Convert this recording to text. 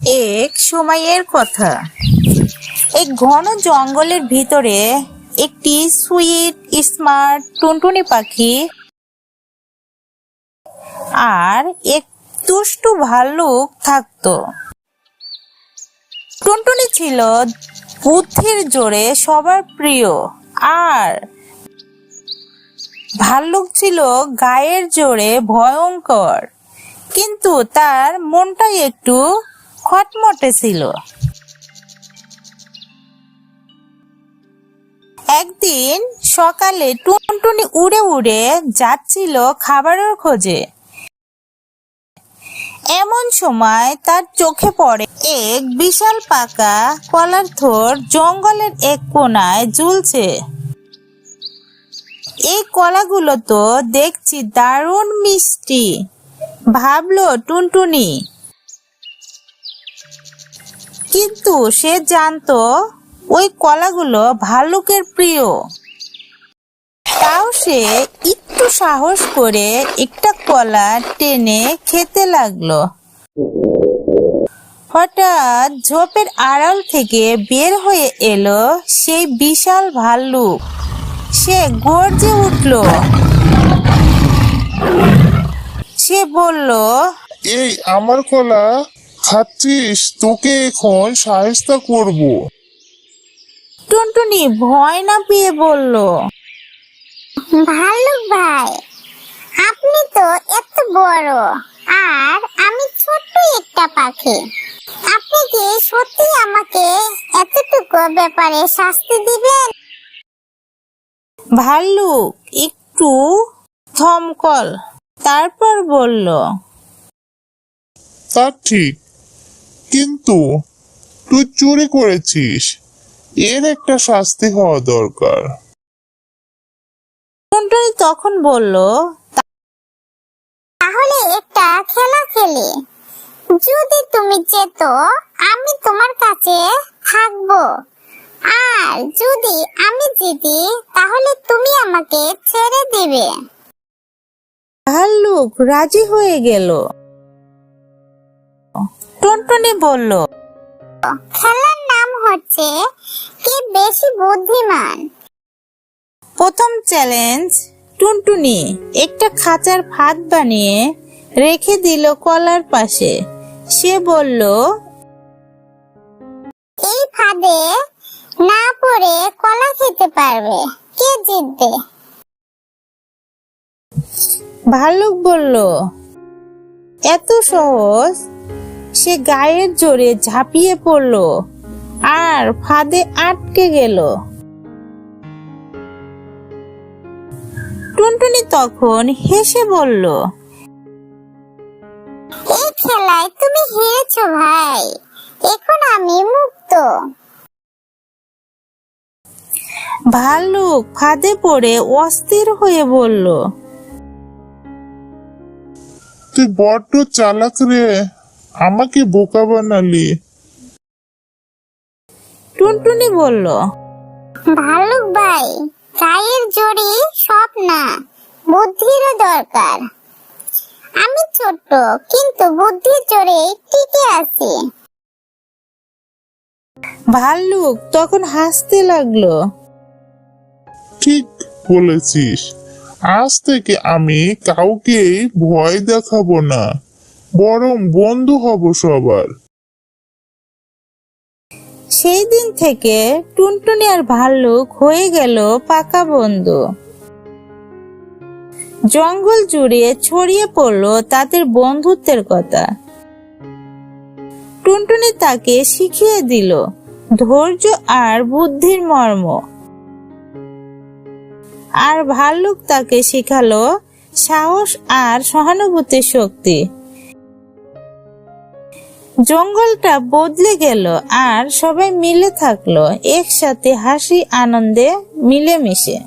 এক সময়ের কথা, এক ঘন জঙ্গলের ভিতরে একটি সুইট স্মার্ট টুনটুনি পাখি আর এক দুষ্টু ভাল্লুক থাকতো। টুনটুনি ছিল বুদ্ধির জোরে সবার প্রিয়, আর ভাল্লুক ছিল গায়ের জোরে ভয়ঙ্কর, কিন্তু তার মনটা একটু খটমটে ছিল। একদিন সকালে টুনটুনি উড়ে উড়ে যাচ্ছিল খাবারের খোঁজে। এমন সময় তার চোখে পড়ে এক বিশাল পাকা কলার থোড় জঙ্গলের এক কোণায় ঝুলছে। এই কলাগুলো তো দেখছি দারুণ মিষ্টি, ভাবলো টুনটুনি। কিন্তু সে জানতো ওই কলাগুলো ভাল্লুকের প্রিয়। তাও সে একটু সাহস করে একটা কলা টেনে খেতে লাগলো। হঠাৎ ঝোপের আড়াল থেকে বের হয়ে এলো সেই বিশাল ভাল্লুক। সে গর্জে উঠল। সে বলল, এই আমার কলা খাচ্ছিস, তোকে এখন শায়েস্তা করব। টুনটুনি ভয় না পেয়ে বলল, ভাল্লুক ভাই, আপনি তো এত বড় আর আমি ছোট্ট একটা পাখি। আপনি কি সত্যি আমাকে এতটুকু ব্যাপারে শাস্তি দিবেন? ভাল্লুক একটু থমকল, তারপর বলল, তা ঠিক, কিন্তু তুই চুরি করেছিস, এর একটা শাস্তি হওয়া দরকার। টুনটুনি তখন বলল, তাহলে একটা খেলা খেলি। যদি তুমি জেতো আমি তোমার কাছে থাকবো, আর যদি আমি জিতি তাহলে তুমি আমাকে ছেড়ে দিবে। ভাল্লুক রাজি হয়ে গেল। টুনটুনি বলল, খেলার নাম হচ্ছে কে বেশি বুদ্ধিমান। প্রথম চ্যালেঞ্জ। টুনটুনি একটা খাঁচার ফাঁদ বানিয়ে রেখে দিল কলার পাশে। সে বলল, এই ফাঁদে না পড়ে কলা খেতে পারবে, কে জিতবে? ভাল্লুক বলল, এত সহজ। সে গায়ের জোরে ঝাঁপিয়ে পড়ল আর ফাঁদে আটকে গেল। টুনটুনি তখন হেসে বলল, এই খেলায় তুমি হেরেছো ভাই, এখন আমি মুক্ত। ভাল্লুক ফাঁদে পড়ে অস্থির হয়ে বলল, তুই বড্ড চালাক রে, আমাকে বোকা বানালি। টুনটুনি বলল, ভাল্লুক ভাই, গায়ের জোরে সব না, বুদ্ধিরও দরকার। আমি ছোট্ট, কিন্তু বুদ্ধির জোরে টিকে আছি। ভাল্লুক তখন হাসতে লাগলো। ঠিক বলেছিস, আজ থেকে আমি কাউকেই ভয় দেখাবো না, বরং বন্ধু হব সবার। সেই দিন থেকে টুনটুনি আর ভাল্লুক হয়ে গেল পাকা বন্ধু। জঙ্গল জুড়ে ছড়িয়ে পড়লো তাদের বন্ধুত্বের কথা। টুনটুনি তাকে শিখিয়ে দিল ধৈর্য আর বুদ্ধির মর্ম, আর ভাল্লুক তাকে শিখালো সাহস আর সহানুভূতির শক্তি। জঙ্গলটা বদলে গেল আর সবাই মিলে থাকলো একসাথে, হাসি আনন্দে মিলেমিশে।